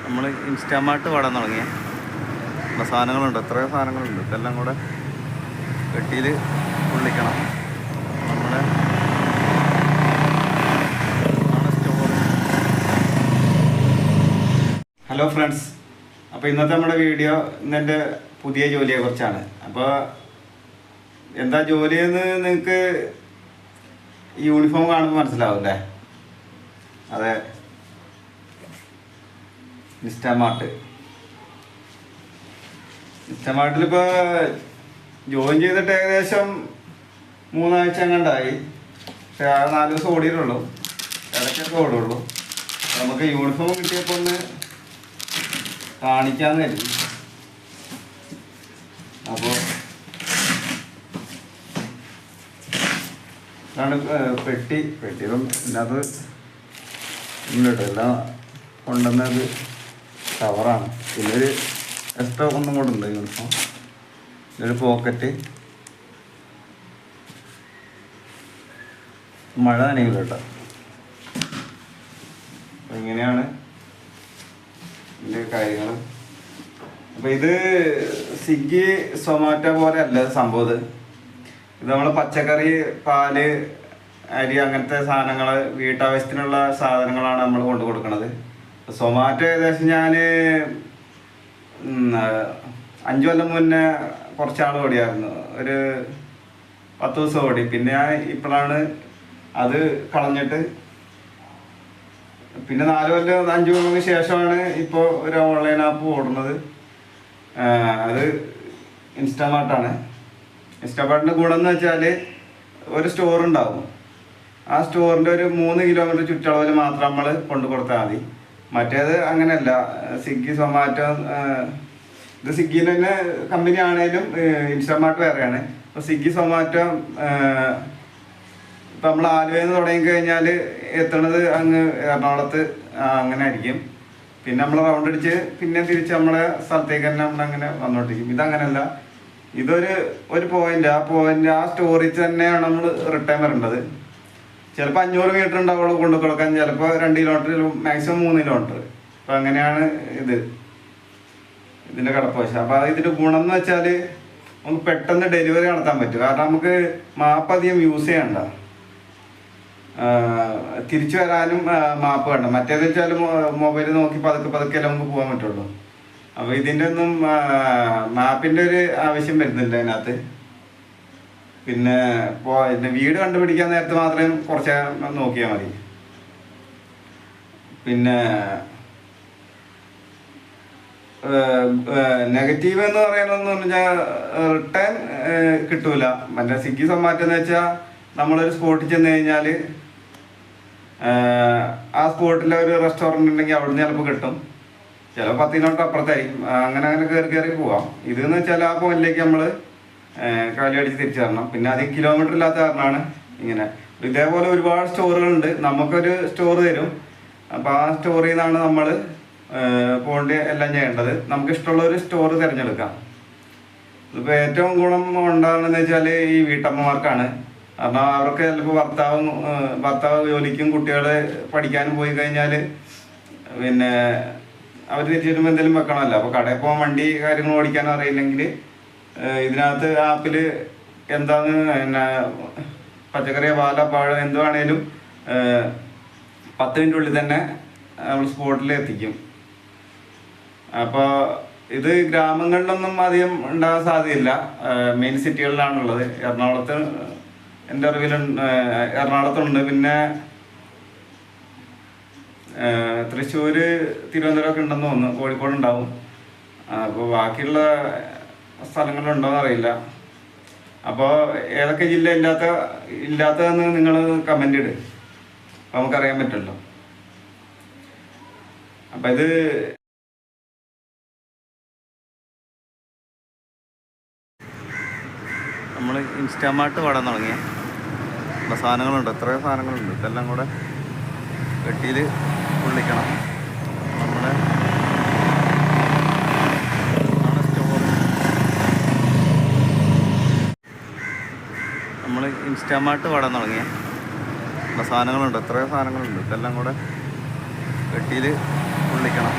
നമ്മൾ ഇൻസ്റ്റാമാർട്ട് പാടാൻ തുടങ്ങിയ സാധനങ്ങളുണ്ട്, എത്രയോ സാധനങ്ങളുണ്ട്. ഇതെല്ലാം കൂടെ പെട്ടിയിൽ കൊള്ളിക്കണം. നമ്മുടെ സ്റ്റോർ. ഹലോ ഫ്രണ്ട്സ്, അപ്പോൾ ഇന്നത്തെ നമ്മുടെ വീഡിയോ ഇന്നെൻ്റെ പുതിയ ജോലിയെ കുറിച്ചാണ്. അപ്പോൾ എന്താ ജോലിയെന്ന് നിങ്ങൾക്ക് യൂണിഫോം കാണുമ്പോൾ മനസ്സിലാവില്ലേ? അതെ, ഇൻസ്റ്റാമാർട്ടിലിപ്പോൾ ജോയിൻ ചെയ്തിട്ട് ഏകദേശം 3 ആഴ്ച എങ്ങാണ്ടായി. പക്ഷെ ആ 4 ദിവസം ഓടിയിട്ടുള്ളൂ, ഇടയ്ക്കൊക്കെ ഓടുള്ളൂ. നമുക്ക് യൂണിഫോം കിട്ടിയപ്പോൾ ഒന്ന് കാണിക്കാമെന്ന് കരുതി. അപ്പോൾ ഇതാണ് പെട്ടിയിലും ഇതിനകത്ത് ഇല്ല കേട്ടോ, എല്ലാം കൊണ്ടുവന്നത് കവറാണ്. പിന്നെ ഒരു എക്സ്ട്രാ ഒന്നും കൂടെ ഉണ്ട് യൂണിഫോം. ഒരു പോക്കറ്റ്, മഴ നനയില്ല കേട്ടോ. അപ്പം ഇങ്ങനെയാണ് ഇതിൻ്റെ കാര്യങ്ങൾ. അപ്പം ഇത് സ്വിഗ്ഗി സൊമാറ്റോ പോലെ അല്ല സംഭവം. ഇത് നമ്മൾ പച്ചക്കറി, പാല്, അരി അങ്ങനത്തെ സാധനങ്ങൾ, വീട്ടാവശ്യത്തിനുള്ള സാധനങ്ങളാണ് നമ്മൾ കൊണ്ടു കൊടുക്കുന്നത്. സൊമാറ്റോ ഏകദേശം ഞാൻ 5 കൊല്ലം മുന്നേ കുറച്ചാൾ ഓടിയായിരുന്നു, ഒരു 10 ദിവസം ഓടി. പിന്നെ ഞാൻ ഇപ്പോഴാണ് അത് കളഞ്ഞിട്ട്, പിന്നെ 4 കൊല്ലം 5 കൊല്ലത്തിന് ശേഷമാണ് ഇപ്പോൾ ഒരു ഓൺലൈൻ ആപ്പ് ഓടുന്നത്. അത് ഇൻസ്റ്റാമാർട്ടാണ്. ഇൻസ്റ്റാമാർട്ടിൻ്റെ ഗുണം എന്ന് വെച്ചാൽ ഒരു സ്റ്റോർ ഉണ്ടാവും. ആ സ്റ്റോറിൻ്റെ ഒരു 3 കിലോമീറ്റർ ചുറ്റളവിൽ മാത്രം നമ്മൾ കൊണ്ടു കൊടുത്താൽ മതി. മറ്റേത് അങ്ങനെയല്ല. സ്വിഗ്ഗി, സൊമാറ്റോ, ഇത് സ്വിഗ്ഗിയിൽ തന്നെ കമ്പനി ആണെങ്കിലും ഇൻസ്റ്റാമാർട്ട് വേറെയാണ്. ഇപ്പോൾ സ്വിഗ്ഗി, സൊമാറ്റോ ഇപ്പം നമ്മൾ ആലുവയിൽ നിന്ന് തുടങ്ങി കഴിഞ്ഞാൽ എത്തണത് അങ്ങ് എറണാകുളത്ത് അങ്ങനെ ആയിരിക്കും. പിന്നെ നമ്മൾ റൗണ്ട് അടിച്ച് പിന്നെ തിരിച്ച് നമ്മളെ സ്ഥലത്തേക്ക് തന്നെ നമ്മളങ്ങനെ വന്നോണ്ടിരിക്കും. ഇതങ്ങനെയല്ല, ഇതൊരു പോയിന്റ്, ആ സ്റ്റോറിൽ തന്നെയാണ് നമ്മൾ റിട്ടേൺ വരേണ്ടത്. ചിലപ്പോൾ 500 മീറ്റർ ഉണ്ടാവുള്ളൂ കൊണ്ടു കൊടുക്കാൻ, ചിലപ്പോൾ 2 കിലോമീറ്റർ, മാക്സിമം 3 കിലോമീറ്റർ. അപ്പം അങ്ങനെയാണ് ഇതിൻ്റെ കിടപ്പുവശം. അപ്പോൾ അത് ഇതിൻ്റെ ഗുണം എന്ന് വെച്ചാൽ നമുക്ക് പെട്ടെന്ന് ഡെലിവറി നടത്താൻ പറ്റും. കാരണം നമുക്ക് മാപ്പ് അധികം യൂസ് ചെയ്യണ്ട, തിരിച്ചു വരാനും മാപ്പ് വേണ്ട. മറ്റേതെന്ന് വെച്ചാൽ മൊബൈൽ നോക്കി പതുക്കെ നമുക്ക് പോകാൻ പറ്റുള്ളൂ. അപ്പോൾ ഇതിൻ്റെ ഒന്നും മാപ്പിൻ്റെ ഒരു ആവശ്യം വരുന്നില്ല അതിനകത്ത്. പിന്നെ വീട് കണ്ടുപിടിക്കാൻ നേരത്ത് മാത്രം കുറച്ച് നോക്കിയാൽ മതി. പിന്നെ നെഗറ്റീവ് എന്ന് പറയുന്നതെന്ന് പറഞ്ഞാൽ റിട്ടേൺ കിട്ടൂല. മറ്റേ സ്വിഗ്ഗി സൊമാറ്റോ എന്ന് വെച്ചാൽ നമ്മളൊരു സ്പോട്ടിൽ ചെന്ന് കഴിഞ്ഞാൽ ആ സ്പോട്ടിലെ ഒരു റെസ്റ്റോറൻറ്റ് ഉണ്ടെങ്കിൽ അവിടെ നിന്ന് ചിലപ്പോൾ കിട്ടും, ചിലപ്പോൾ 10 കിലോമീറ്റർ അപ്പുറത്തായിരിക്കും. അങ്ങനെ കയറി പോവാം. ഇതെന്ന് വെച്ചാൽ ആ പോയിന്റിലേക്ക് നമ്മൾ കാലി അടിച്ച് തിരിച്ചു തരണം. പിന്നെ അധികം കിലോമീറ്റർ ഇല്ലാത്ത കാരണമാണ് ഇങ്ങനെ. ഇതേപോലെ ഒരുപാട് സ്റ്റോറുകളുണ്ട്. നമുക്കൊരു സ്റ്റോർ തരും. അപ്പോൾ ആ സ്റ്റോറിൽ നിന്നാണ് നമ്മൾ പോകേണ്ടി എല്ലാം ചെയ്യേണ്ടത്. നമുക്ക് ഇഷ്ടമുള്ള ഒരു സ്റ്റോർ തിരഞ്ഞെടുക്കാം. ഇതിപ്പോൾ ഏറ്റവും ഗുണം ഉണ്ടാകുന്നതെന്ന് വെച്ചാൽ ഈ വീട്ടമ്മമാർക്കാണ്. കാരണം അവർക്ക് ചിലപ്പോൾ ഭർത്താവ് ജോലിക്കും കുട്ടികൾ പഠിക്കാനും പോയി കഴിഞ്ഞാൽ പിന്നെ അവർ തിരിച്ചു വരുമ്പോൾ എന്തെങ്കിലും വെക്കണമല്ലോ. അപ്പോൾ കടയിൽ പോകാൻ വണ്ടി കാര്യങ്ങൾ ഓടിക്കാൻ അറിയില്ലെങ്കിൽ ഇതിനകത്ത് ആപ്പിൽ എന്താണ് പിന്നെ പച്ചക്കറിയോ പാലോ പഴം എന്ത് വേണേലും 10 മിനിറ്റിനുള്ളിൽ തന്നെ നമ്മൾ സ്പോട്ടിൽ എത്തിക്കും. അപ്പോൾ ഇത് ഗ്രാമങ്ങളിലൊന്നും അധികം ഉണ്ടാകാൻ സാധ്യതയില്ല, മെയിൻ സിറ്റികളിലാണുള്ളത്. എറണാകുളത്ത് എൻ്റെ അറിവിൽ എറണാകുളത്തുണ്ട്, പിന്നെ തൃശ്ശൂർ, തിരുവനന്തപുരമൊക്കെ ഉണ്ടെന്ന് തോന്നുന്നു, കോഴിക്കോടുണ്ടാവും. അപ്പോൾ ബാക്കിയുള്ള സ്ഥലങ്ങളുണ്ടോയെന്ന് അറിയില്ല. അപ്പോൾ ഏതൊക്കെ ജില്ല ഇല്ലാത്തതെന്ന് നിങ്ങൾ കമൻ്റ് ഇട്, അപ്പോൾ നമുക്കറിയാൻ പറ്റുമല്ലോ. അപ്പം ഇത് നമ്മൾ ഇൻസ്റ്റാമാർട്ട് പാടാൻ തുടങ്ങിയ സാധനങ്ങളുണ്ട്, എത്രയോ സാധനങ്ങളുണ്ട്. ഇതെല്ലാം കൂടെ പെട്ടിയിൽ കൊള്ളിക്കണം. നമ്മുടെ ഇൻസ്റ്റാമാർട്ട് പാടാൻ തുടങ്ങിയ സാധനങ്ങളുണ്ട്, എത്രയോ സാധനങ്ങളുണ്ട്. ഇതെല്ലാം കൂടെ പെട്ടിയിൽ കൊള്ളിക്കണം.